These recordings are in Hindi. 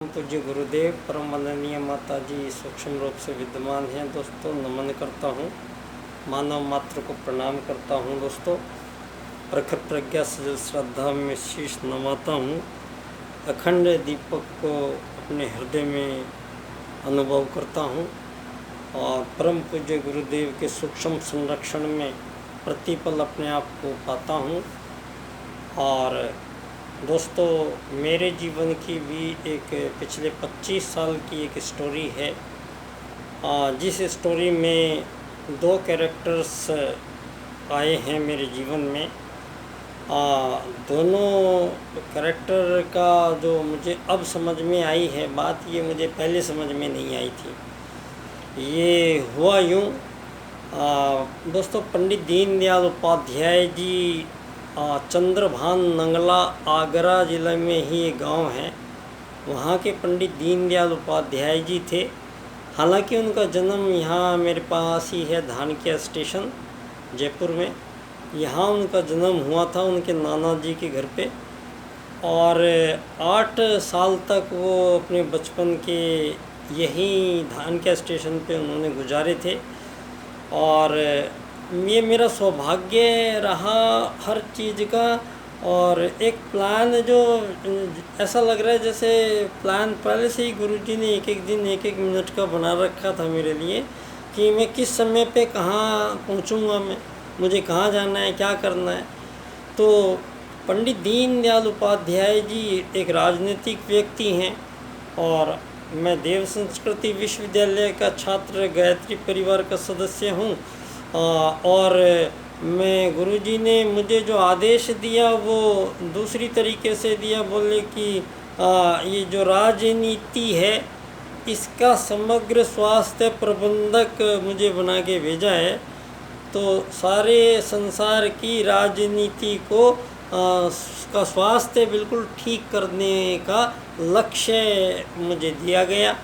पूज्य गुरुदेव परम वंदनीय माता जी सूक्ष्म रूप से विद्यमान हैं। दोस्तों नमन करता हूँ, मानव मात्र को प्रणाम करता हूँ। दोस्तों प्रखर प्रज्ञा सजल श्रद्धा में शीश नवाता हूँ। अखंड दीपक को अपने हृदय में अनुभव करता हूँ और परम पूज्य गुरुदेव के सूक्ष्म संरक्षण में प्रतिपल अपने आप को पाता हूँ। और दोस्तों मेरे जीवन की भी एक पिछले 25 साल की एक स्टोरी है, जिस स्टोरी में दो कैरेक्टर्स आए हैं मेरे जीवन में। दोनों कैरेक्टर का जो मुझे अब समझ में आई है बात, ये मुझे पहले समझ में नहीं आई थी। ये हुआ यूँ, दोस्तों पंडित दीनदयाल उपाध्याय जी चंद्रभान नंगला आगरा ज़िले में ही एक गांव है, वहाँ के पंडित दीनदयाल उपाध्याय जी थे। हालांकि उनका जन्म यहाँ मेरे पास ही है, धानक्या स्टेशन जयपुर में। यहाँ उनका जन्म हुआ था उनके नाना जी के घर पे, और 8 साल तक वो अपने बचपन के यहीं धानक्या स्टेशन पे उन्होंने गुजारे थे। और ये मेरा सौभाग्य रहा हर चीज़ का। और एक प्लान जो ऐसा लग रहा है जैसे प्लान पहले से ही गुरुजी ने एक एक दिन एक एक मिनट का बना रखा था मेरे लिए, कि मैं किस समय पे कहाँ पहुँचूँगा, मुझे कहाँ जाना है, क्या करना है। तो पंडित दीनदयाल उपाध्याय जी एक राजनीतिक व्यक्ति हैं, और मैं देव संस्कृति विश्वविद्यालय का छात्र, गायत्री परिवार का सदस्य हूँ। और मैं गुरुजी ने मुझे जो आदेश दिया वो दूसरी तरीके से दिया। बोले कि ये जो राजनीति है इसका समग्र स्वास्थ्य प्रबंधक मुझे बना के भेजा है। तो सारे संसार की राजनीति को का स्वास्थ्य बिल्कुल ठीक करने का लक्ष्य मुझे दिया गया।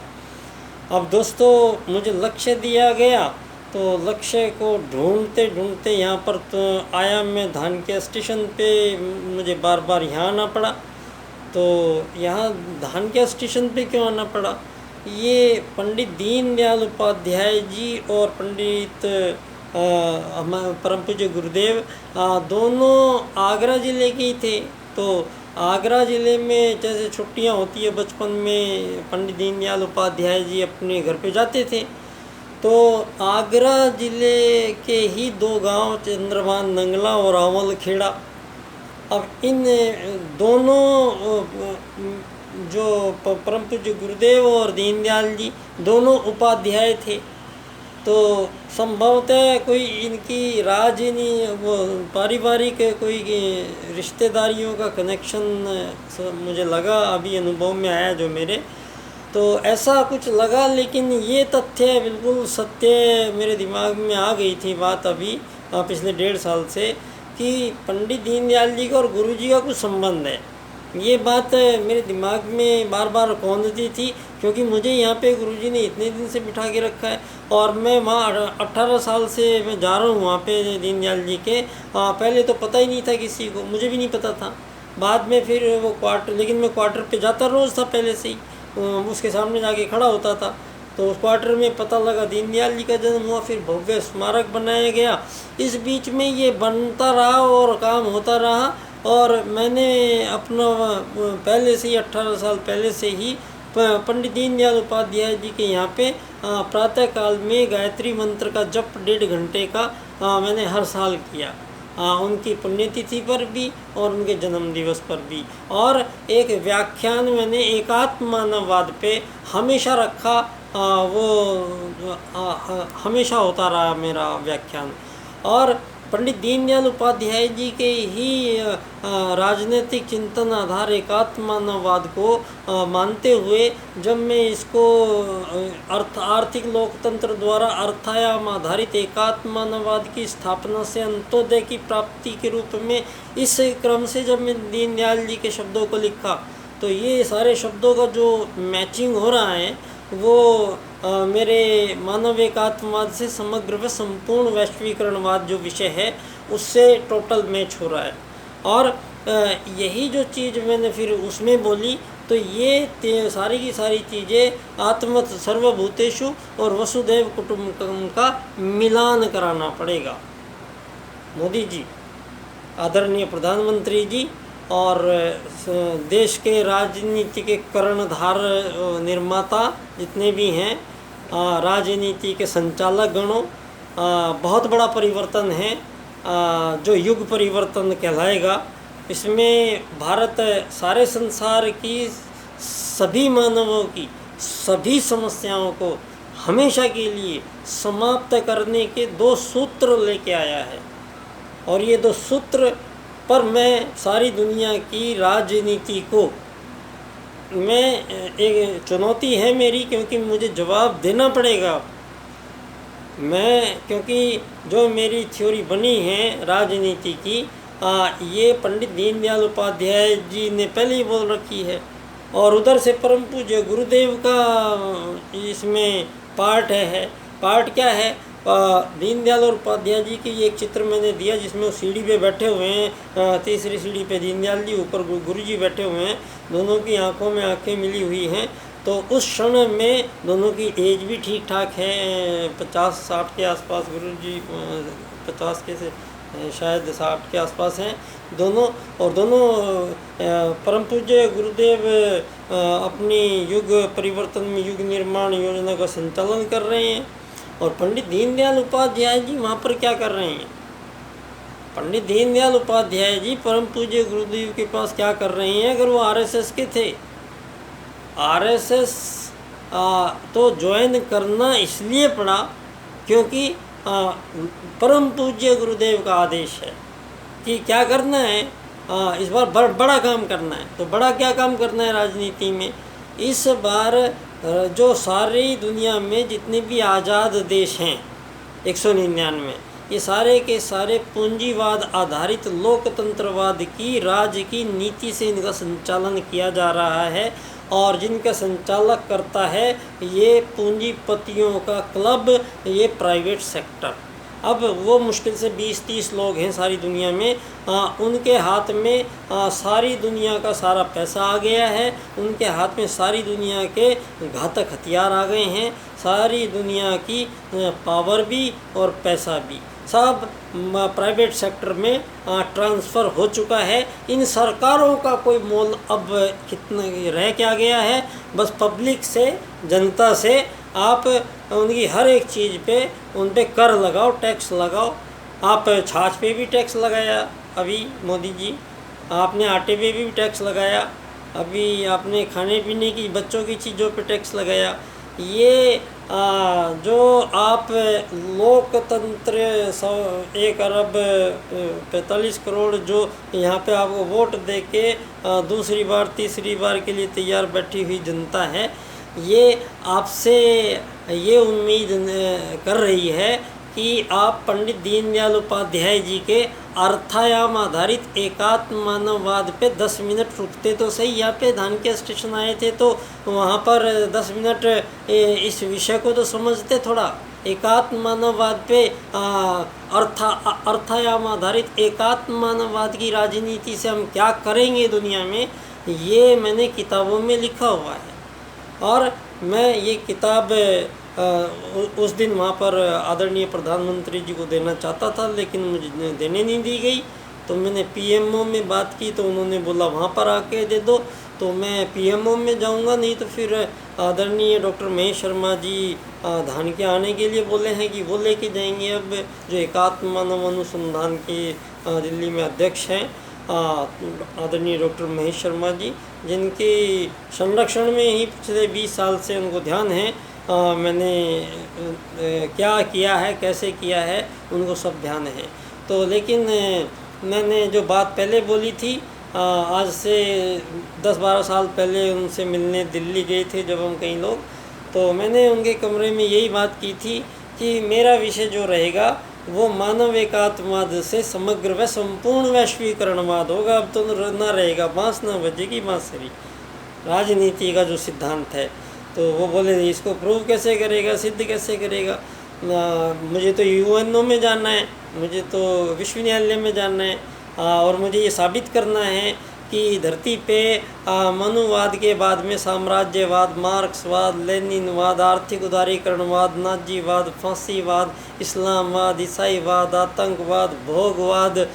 अब दोस्तों मुझे लक्ष्य दिया गया, तो लक्ष्य को ढूंढते ढूंढते यहाँ पर तो आया मैं धानक्या स्टेशन पे। मुझे बार बार यहाँ आना पड़ा। तो यहाँ धानक्या स्टेशन पे क्यों आना पड़ा? ये पंडित दीनदयाल उपाध्याय जी और पंडित हमारे परम पूज्य गुरुदेव दोनों आगरा ज़िले के ही थे। तो आगरा ज़िले में जैसे छुट्टियाँ होती है बचपन में, पंडित दीनदयाल उपाध्याय जी अपने घर पे जाते थे। तो आगरा ज़िले के ही दो गांव चंद्रभान नंगला और अवल खेड़ा। अब इन दोनों जो परम पूज्य गुरुदेव और दीनदयाल जी दोनों उपाध्याय थे। तो संभवतः कोई इनकी वो पारिवारिक कोई रिश्तेदारियों का कनेक्शन मुझे लगा, अभी अनुभव में आया जो मेरे, तो ऐसा कुछ लगा। लेकिन ये तथ्य बिल्कुल सत्य मेरे दिमाग में आ गई थी बात अभी पिछले 1.5 साल से, कि पंडित दीनदयाल जी का और गुरुजी का कुछ संबंध है। ये बात मेरे दिमाग में बार बार कौंधती थी, क्योंकि मुझे यहाँ पे गुरुजी ने इतने दिन से बिठा के रखा है, और मैं वहाँ 18 साल से मैं जा रहा हूँ वहाँ पे दीनदयाल जी के। पहले तो पता ही नहीं था किसी को, मुझे भी नहीं पता था। बाद में फिर वो लेकिन मैं क्वार्टर पे जाता रोज़ था पहले से ही, उसके सामने जाके खड़ा होता था। तो उस क्वार्टर में पता लगा दीनदयाल जी का जन्म हुआ, फिर भव्य स्मारक बनाया गया। इस बीच में ये बनता रहा और काम होता रहा, और मैंने अपना पहले से ही 18 साल पहले से ही पंडित दीनदयाल उपाध्याय जी के यहाँ पे प्रातः काल में गायत्री मंत्र का जप 1.5 घंटे का मैंने हर साल किया, उनकी पुण्यतिथि पर भी और उनके जन्म दिवस पर भी। और एक व्याख्यान मैंने एकात्म मानववाद पे हमेशा रखा, वो हमेशा होता रहा मेरा व्याख्यान। और पंडित दीनदयाल उपाध्याय जी के ही राजनीतिक चिंतन आधार एकात्म मानववाद को मानते हुए जब मैं इसको आर्थिक लोकतंत्र द्वारा अर्थायाम आधारित एकात्म मानववाद की स्थापना से अंत्योदय की प्राप्ति के रूप में, इस क्रम से जब मैं दीनदयाल जी के शब्दों को लिखा, तो ये सारे शब्दों का जो मैचिंग हो रहा है वो मेरे मानव एकात्मवाद से समग्र व संपूर्ण वैश्वीकरणवाद जो विषय है उससे टोटल मैच हो रहा है। और यही जो चीज़ मैंने फिर उसमें बोली, तो ये सारी की सारी चीज़ें आत्मत सर्वभूतेषु और वसुदैव कुटुंबकम का मिलान कराना पड़ेगा। मोदी जी, आदरणीय प्रधानमंत्री जी और देश के राजनीति के कर्णधार निर्माता जितने भी हैं, राजनीति के संचालक गणों, बहुत बड़ा परिवर्तन है जो युग परिवर्तन कहलाएगा। इसमें भारत सारे संसार की सभी मानवों की सभी समस्याओं को हमेशा के लिए समाप्त करने के 2 सूत्र लेके आया है, और ये 2 सूत्र पर मैं सारी दुनिया की राजनीति को मैं एक चुनौती है मेरी, क्योंकि मुझे जवाब देना पड़ेगा। क्योंकि जो मेरी थ्योरी बनी है राजनीति की, ये पंडित दीनदयाल उपाध्याय जी ने पहले ही बोल रखी है, और उधर से परम पूज्य गुरुदेव का इसमें पार्ट है। पार्ट क्या है? दीनदयाल और उपाध्याय जी की एक चित्र मैंने दिया जिसमें वो सीढ़ी पे बैठे हुए हैं, तीसरी सीढ़ी पे दीनदयाल जी, ऊपर गुरु जी बैठे हुए हैं, दोनों की आंखों में आंखें मिली हुई हैं। तो उस क्षण में दोनों की एज भी ठीक ठाक है, 50-60 के आसपास, गुरु जी 50 के से शायद 60 के आसपास हैं दोनों, और दोनों परम पूज्य गुरुदेव अपनी युग परिवर्तन में युग निर्माण योजना का संचालन कर रहे हैं। और पंडित दीनदयाल उपाध्याय जी वहाँ पर क्या कर रहे हैं? पंडित दीनदयाल उपाध्याय जी परम पूज्य गुरुदेव के पास क्या कर रहे हैं? अगर वो आरएसएस के थे, आरएसएस तो ज्वाइन करना इसलिए पड़ा क्योंकि परम पूज्य गुरुदेव का आदेश है कि क्या करना है, इस बार बड़ा काम करना है। तो बड़ा क्या काम करना है राजनीति में? इस बार जो सारी दुनिया में जितने भी आज़ाद देश हैं 199, ये सारे के सारे पूंजीवाद आधारित लोकतंत्रवाद की राज की नीति से इनका संचालन किया जा रहा है, और जिनका संचालक करता है ये पूंजीपतियों का क्लब, ये प्राइवेट सेक्टर। अब वो मुश्किल से 20-30 लोग हैं सारी दुनिया में, उनके हाथ में सारी दुनिया का सारा पैसा आ गया है, उनके हाथ में सारी दुनिया के घातक हथियार आ गए हैं, सारी दुनिया की पावर भी और पैसा भी सब प्राइवेट सेक्टर में ट्रांसफ़र हो चुका है। इन सरकारों का कोई मोल अब कितना रह क्या गया है? बस पब्लिक से, जनता से आप उनकी हर एक चीज़ पे उन पे कर लगाओ, टैक्स लगाओ। आप छाछ पे भी टैक्स लगाया अभी मोदी जी, आपने आटे पे भी टैक्स लगाया, अभी आपने खाने पीने की बच्चों की चीज़ों पे टैक्स लगाया। ये जो आप लोकतंत्र 1 अरब 45 करोड़ जो यहाँ पे आपको वोट दे के दूसरी बार तीसरी बार के लिए तैयार बैठी हुई जनता है, ये आपसे ये उम्मीद कर रही है कि आप पंडित दीनदयाल उपाध्याय जी के अर्थायाम आधारित एकात्म मानववाद पे 10 मिनट रुकते तो सही। यहाँ पे धान के स्टेशन आए थे तो वहाँ पर 10 मिनट इस विषय को तो समझते थोड़ा। एकात्म मानववाद पे अर्थायाम आधारित एकात्म मानववाद की राजनीति से हम क्या करेंगे दुनिया में, ये मैंने किताबों में लिखा हुआ है। और मैं ये किताब उस दिन वहाँ पर आदरणीय प्रधानमंत्री जी को देना चाहता था, लेकिन मुझे देने नहीं दी गई। तो मैंने पीएमओ में बात की तो उन्होंने बोला वहाँ पर आके दे दो, तो मैं पीएमओ में जाऊँगा, नहीं तो फिर आदरणीय डॉक्टर महेश शर्मा जी धान के आने के लिए बोले हैं कि वो लेके जाएंगे। अब जो एकात्म मानव अनुसंधान के दिल्ली में अध्यक्ष हैं आदरणीय डॉक्टर महेश शर्मा जी, जिनके संरक्षण में ही पिछले 20 साल से उनको ध्यान है मैंने क्या किया है, कैसे किया है, उनको सब ध्यान है। तो लेकिन मैंने जो बात पहले बोली थी, आज से 10-12 साल पहले उनसे मिलने दिल्ली गए थे जब हम कई लोग, तो मैंने उनके कमरे में यही बात की थी कि मेरा विषय जो रहेगा वो मानव एकात्मवाद से समग्र व संपूर्ण वैश्वीकरणवाद होगा। अब तो ना रहेगा बांस ना बजेगी बांसुरी, राजनीति का जो सिद्धांत है। तो वो बोले इसको प्रूव कैसे करेगा, सिद्ध कैसे करेगा? मुझे तो यूएनओ में जाना है, मुझे तो विश्व न्यायालय में जाना है, और मुझे ये साबित करना है कि धरती पे मनुवाद के बाद में साम्राज्यवाद, मार्क्सवाद, लेनिनवाद, आर्थिक उदारीकरणवाद, नाजीवाद, फांसीवाद, इस्लामवाद, ईसाईवाद, आतंकवाद, भोगवाद,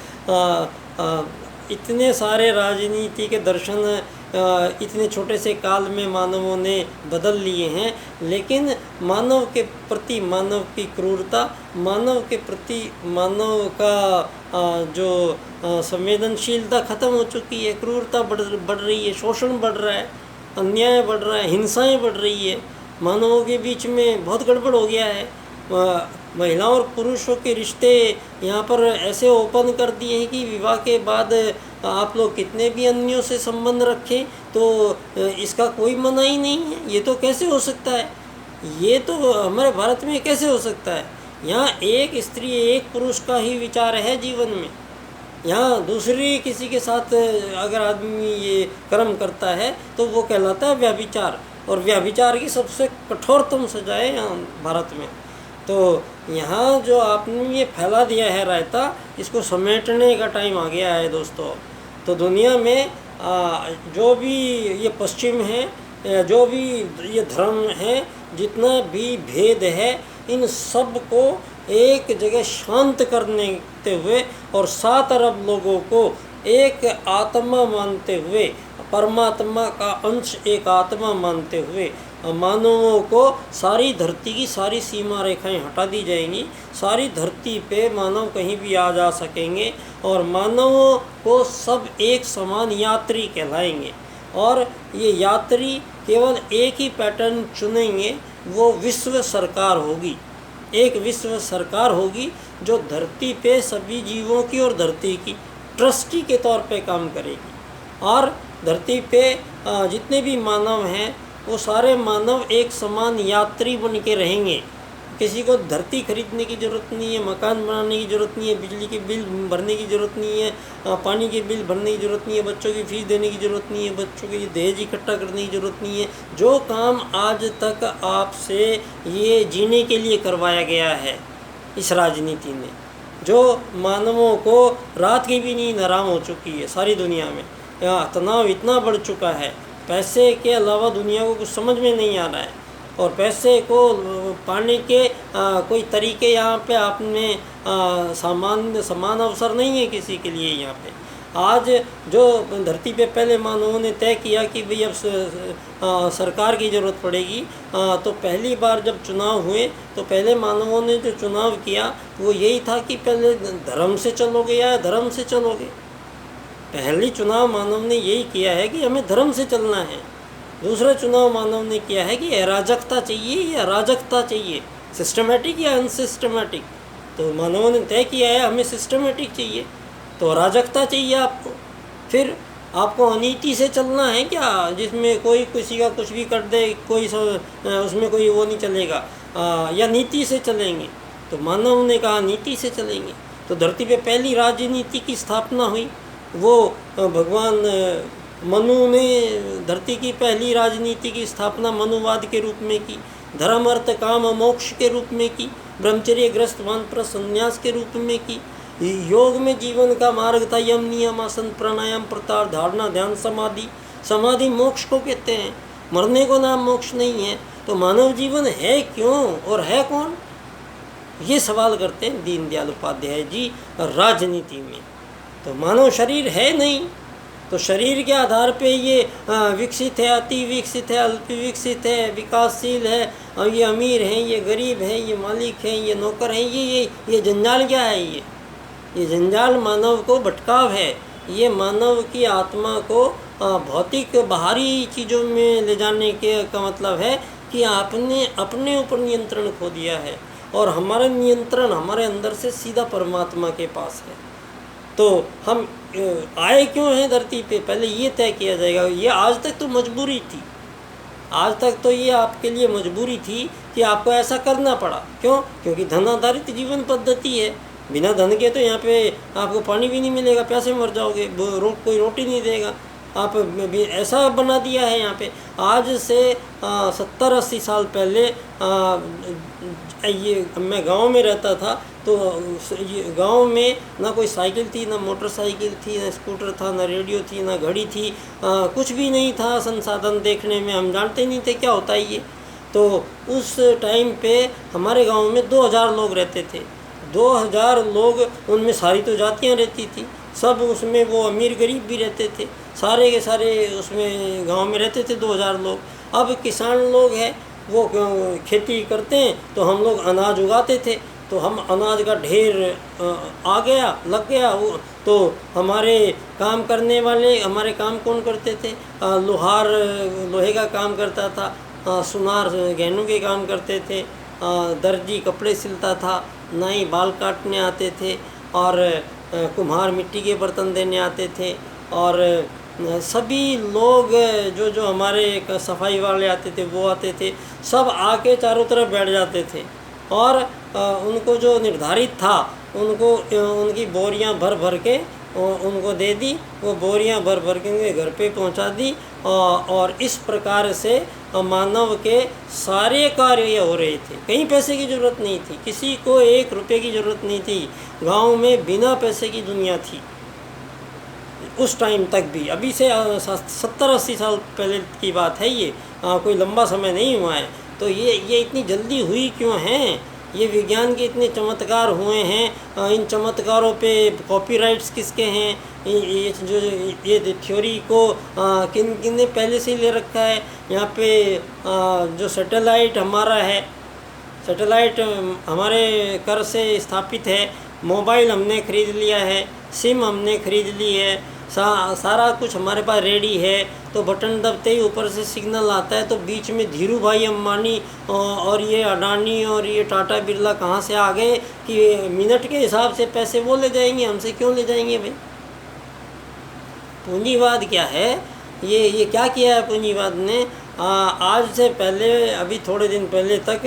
इतने सारे राजनीति के दर्शन इतने छोटे से काल में मानवों ने बदल लिए हैं, लेकिन मानव के प्रति मानव की क्रूरता, मानव के प्रति मानव का जो संवेदनशीलता ख़त्म हो चुकी है। क्रूरता बढ़ रही है, शोषण बढ़ रहा है, अन्याय बढ़ रहा है, हिंसाएं बढ़ रही है, मानवों के बीच में बहुत गड़बड़ हो गया है। महिलाओं और पुरुषों के रिश्ते यहाँ पर ऐसे ओपन कर दिए हैं कि विवाह के बाद आप लोग कितने भी अन्यों से संबंध रखें तो इसका कोई मना ही नहीं है। ये तो कैसे हो सकता है? ये तो हमारे भारत में कैसे हो सकता है? यहाँ एक स्त्री एक पुरुष का ही विचार है जीवन में। यहाँ दूसरी किसी के साथ अगर आदमी ये कर्म करता है तो वो कहलाता है व्यभिचार, और व्यभिचार की सबसे कठोरतम सजा है यहाँ भारत में। तो यहाँ जो आपने ये फैला दिया है रायता, इसको समेटने का टाइम आ गया है दोस्तों। तो दुनिया में जो भी ये पश्चिम है, जो भी ये धर्म है, जितना भी भेद है, इन सब को एक जगह शांत करने हुए और 7 अरब लोगों को एक आत्मा मानते हुए, परमात्मा का अंश एक आत्मा मानते हुए मानवों को सारी धरती की सारी सीमा रेखाएं हटा दी जाएंगी। सारी धरती पे मानव कहीं भी आ जा सकेंगे और मानवों को सब एक समान यात्री कहलाएंगे। और ये यात्री केवल एक ही पैटर्न चुनेंगे, वो विश्व सरकार होगी। एक विश्व सरकार होगी जो धरती पे सभी जीवों की और धरती की ट्रस्टी के तौर पे काम करेगी। और धरती पे जितने भी मानव हैं वो सारे मानव एक समान यात्री बन के रहेंगे। किसी को धरती खरीदने की ज़रूरत नहीं है, मकान बनाने की ज़रूरत नहीं है, बिजली के बिल भरने की ज़रूरत नहीं है, पानी के बिल भरने की ज़रूरत नहीं है, बच्चों की फ़ीस देने की ज़रूरत नहीं है, बच्चों के लिए दहेज इकट्ठा करने की ज़रूरत नहीं है। जो काम आज तक आपसे ये जीने के लिए करवाया गया है इस राजनीति ने, जो मानवों को रात की भी नींद हराम हो चुकी है सारी दुनिया में। यहाँ तनाव इतना बढ़ चुका है, पैसे के अलावा दुनिया को कुछ समझ में नहीं आ रहा है, और पैसे को पाने के कोई तरीके यहाँ पे आप में समान अवसर नहीं है किसी के लिए। यहाँ पे आज जो धरती पे पहले मानवों ने तय किया कि भाई अब सरकार की ज़रूरत पड़ेगी, तो पहली बार जब चुनाव हुए तो पहले मानवों ने जो चुनाव किया वो यही था कि पहले धर्म से चलोगे या धर्म से चलोगे। पहली चुनाव मानव ने यही किया है कि हमें धर्म से चलना है। दूसरा चुनाव मानव ने किया है कि अराजकता चाहिए या अराजकता चाहिए, सिस्टमेटिक या अनसिस्टमेटिक। तो मानवों ने तय किया है हमें सिस्टमेटिक चाहिए, तो अराजकता चाहिए आपको। फिर आपको अनीति से चलना है क्या, जिसमें कोई किसी का कुछ भी कर दे, कोई उसमें कोई वो नहीं चलेगा, या नीति से चलेंगे। तो मानव ने कहा नीति से चलेंगे। तो धरती पे पहली राजनीति की स्थापना हुई, वो भगवान मनु ने धरती की पहली राजनीति की स्थापना मनुवाद के रूप में की, धर्म अर्थ काम मोक्ष के रूप में की, ब्रह्मचर्य ग्रस्त वानप्रस्थ संन्यास के रूप में की। योग में जीवन का मार्ग था यम नियम आसन प्राणायाम प्रत्याहार धारणा ध्यान समाधि। समाधि मोक्ष को कहते हैं, मरने को नाम मोक्ष नहीं है। तो मानव जीवन है क्यों और है कौन, ये सवाल करते हैं दीनदयाल उपाध्याय जी राजनीति में। तो मानव शरीर है नहीं, तो शरीर के आधार पे ये विकसित है, अति विकसित है, अल्प विकसित है, विकासशील है, और ये अमीर हैं, ये गरीब हैं, ये मालिक हैं, ये नौकर हैं। ये जंजाल क्या है? ये जंजाल मानव को भटकाव है। ये मानव की आत्मा को भौतिक बाहरी चीज़ों में ले जाने के का मतलब है कि आपने अपने ऊपर नियंत्रण खो दिया है, और हमारा नियंत्रण हमारे अंदर से सीधा परमात्मा के पास है। तो हम आए क्यों हैं धरती पे, पहले ये तय किया जाएगा। ये आज तक तो मजबूरी थी, आज तक तो ये आपके लिए मजबूरी थी कि आपको ऐसा करना पड़ा। क्यों? क्योंकि धन आधारित जीवन पद्धति है। बिना धन के तो यहाँ पे आपको पानी भी नहीं मिलेगा, प्यासे मर जाओगे, कोई रोटी नहीं देगा। आप ऐसा बना दिया है यहाँ पे। आज से 70-80 साल पहले ये मैं गांव में रहता था, तो ये गांव में ना कोई साइकिल थी, ना मोटरसाइकिल थी, ना स्कूटर था, ना रेडियो थी, ना घड़ी थी, कुछ भी नहीं था संसाधन देखने में, हम जानते नहीं थे क्या होता है ये। तो उस टाइम पे हमारे गांव में 2000 लोग रहते थे। 2000 लोग, उनमें सारी तो जातियाँ रहती थी, सब उसमें वो अमीर गरीब भी रहते थे, सारे के सारे उसमें गांव में रहते थे 2000 लोग। अब किसान लोग हैं, वो खेती करते हैं, तो हम लोग अनाज उगाते थे, तो हम अनाज का ढेर आ गया, लग गया वो, तो हमारे काम करने वाले, हमारे काम कौन करते थे? लोहार लोहे का काम करता था, सुनार गहनों के काम करते थे, दर्जी कपड़े सिलता था, नाई बाल काटने आते थे, और कुम्हार मिट्टी के बर्तन देने आते थे, और सभी लोग जो जो हमारे सफाई वाले आते थे वो आते थे, सब आके चारों तरफ बैठ जाते थे, और उनको जो निर्धारित था उनको उनकी बोरियां भर भर के उनको दे दी, वो बोरियां भर भर के उनके घर पे पहुंचा दी, और इस प्रकार से मानव के सारे कार्य हो रहे थे। कहीं पैसे की ज़रूरत नहीं थी, किसी को 1 रुपये की ज़रूरत नहीं थी। गांव में बिना पैसे की दुनिया थी उस टाइम तक भी। अभी से 70-80 साल पहले की बात है ये, कोई लंबा समय नहीं हुआ है। तो ये इतनी जल्दी हुई क्यों हैं? ये विज्ञान के इतने चमत्कार हुए हैं, इन चमत्कारों पे कॉपीराइट्स किसके हैं? ये थ्योरी को किन किन ने पहले से ही ले रखा है? यहाँ पे जो सैटेलाइट हमारा है, सैटेलाइट हमारे कर से स्थापित है, मोबाइल हमने ख़रीद लिया है, सिम हमने ख़रीद ली है, सारा कुछ हमारे पास रेडी है। तो बटन दबते ही ऊपर से सिग्नल आता है, तो बीच में धीरू भाई अंबानी और ये अडानी और ये टाटा बिरला कहाँ से आ गए कि मिनट के हिसाब से पैसे वो ले जाएंगे, हमसे क्यों ले जाएंगे भाई? पूंजीवाद क्या है? ये क्या किया है पूंजीवाद ने? आज से पहले, अभी थोड़े दिन पहले तक,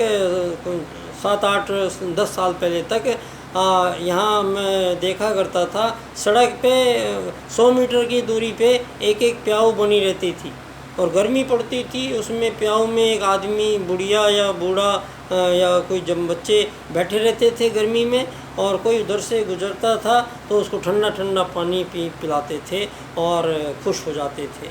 7-8-10 साल पहले तक यहाँ मैं देखा करता था, सड़क पे 100 मीटर की दूरी पे एक प्याऊ बनी रहती थी, और गर्मी पड़ती थी, उसमें प्याऊ में एक आदमी, बुढ़िया या बूढ़ा या कोई जब बच्चे बैठे रहते थे गर्मी में, और कोई उधर से गुजरता था तो उसको ठंडा ठंडा पानी पिलाते थे और खुश हो जाते थे,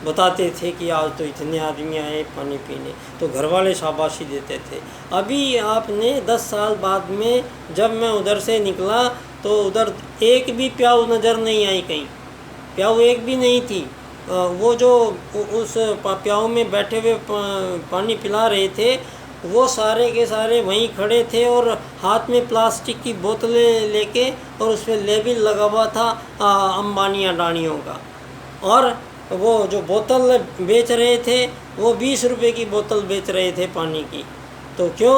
बताते थे कि आज तो इतने आदमी आए पानी पीने, तो घर वाले शाबाशी देते थे। अभी आपने 10 साल बाद में जब मैं उधर से निकला तो उधर एक भी प्याऊ नज़र नहीं आई, कहीं प्याऊ एक भी नहीं थी। वो जो उस प्याऊ में बैठे हुए पानी पिला रहे थे, वो सारे के सारे वहीं खड़े थे और हाथ में प्लास्टिक की बोतलें लेके, और उस पर लेबल लगा हुआ था अंबानी अडानियों का, और वो जो बोतल बेच रहे थे वो 20 रुपये की बोतल बेच रहे थे पानी की। तो क्यों?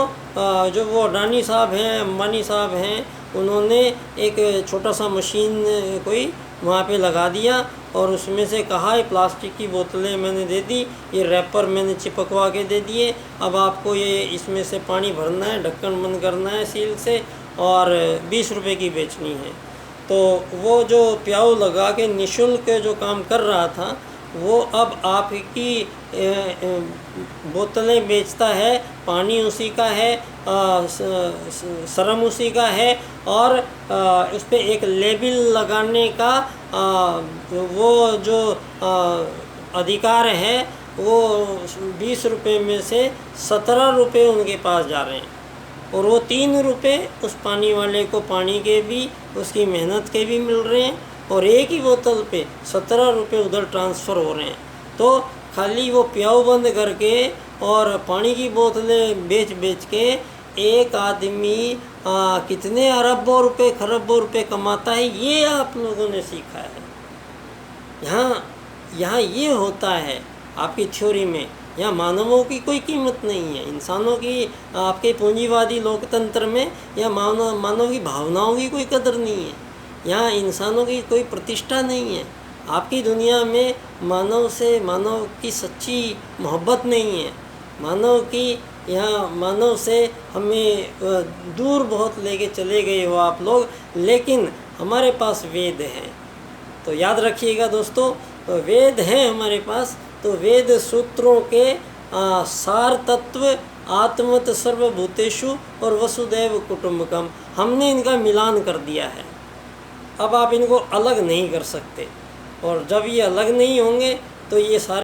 जो वो अडानी साहब हैं, अंबानी साहब हैं, उन्होंने एक छोटा सा मशीन कोई वहाँ पे लगा दिया, और उसमें से कहा है प्लास्टिक की बोतलें मैंने दे दी, ये रैपर मैंने चिपकवा के दे दिए, अब आपको ये इसमें से पानी भरना है, ढक्कन बंद करना है सील से, और 20 रुपये की बेचनी है। तो वो जो प्याऊ लगा के निःशुल्क जो काम कर रहा था, वो अब आपकी बोतलें बेचता है, पानी उसी का है, शर्म उसी का है, और उस पर एक लेबल लगाने का वो जो अधिकार है, वो 20 रुपये में से 17 रुपये उनके पास जा रहे हैं, और वो 3 रुपये उस पानी वाले को पानी के भी, उसकी मेहनत के भी मिल रहे हैं, और एक ही बोतल पे 17 रुपये उधर ट्रांसफ़र हो रहे हैं। तो खाली वो प्याऊ बंद करके और पानी की बोतलें बेच बेच के एक आदमी कितने अरबों रुपए, खरबों रुपए कमाता है, ये आप लोगों ने सीखा है। यहाँ ये होता है आपकी थ्योरी में। यहाँ मानवों की कोई कीमत नहीं है, इंसानों की, आपके पूंजीवादी लोकतंत्र में यहाँ मानव की भावनाओं की कोई कदर नहीं है, यहाँ इंसानों की कोई प्रतिष्ठा नहीं है। आपकी दुनिया में मानव से, मानव की सच्ची मोहब्बत नहीं है, मानव से हमें दूर बहुत लेके चले गए हो आप लोग। लेकिन हमारे पास वेद हैं, तो याद रखिएगा दोस्तों, वेद हैं हमारे पास, तो वेद सूत्रों के सार तत्व आत्मत सर्वभूतेषु और वसुदैव कुटुंबकम, हमने इनका मिलान कर दिया है। अब आप इनको अलग नहीं कर सकते, और जब ये अलग नहीं होंगे तो ये सारे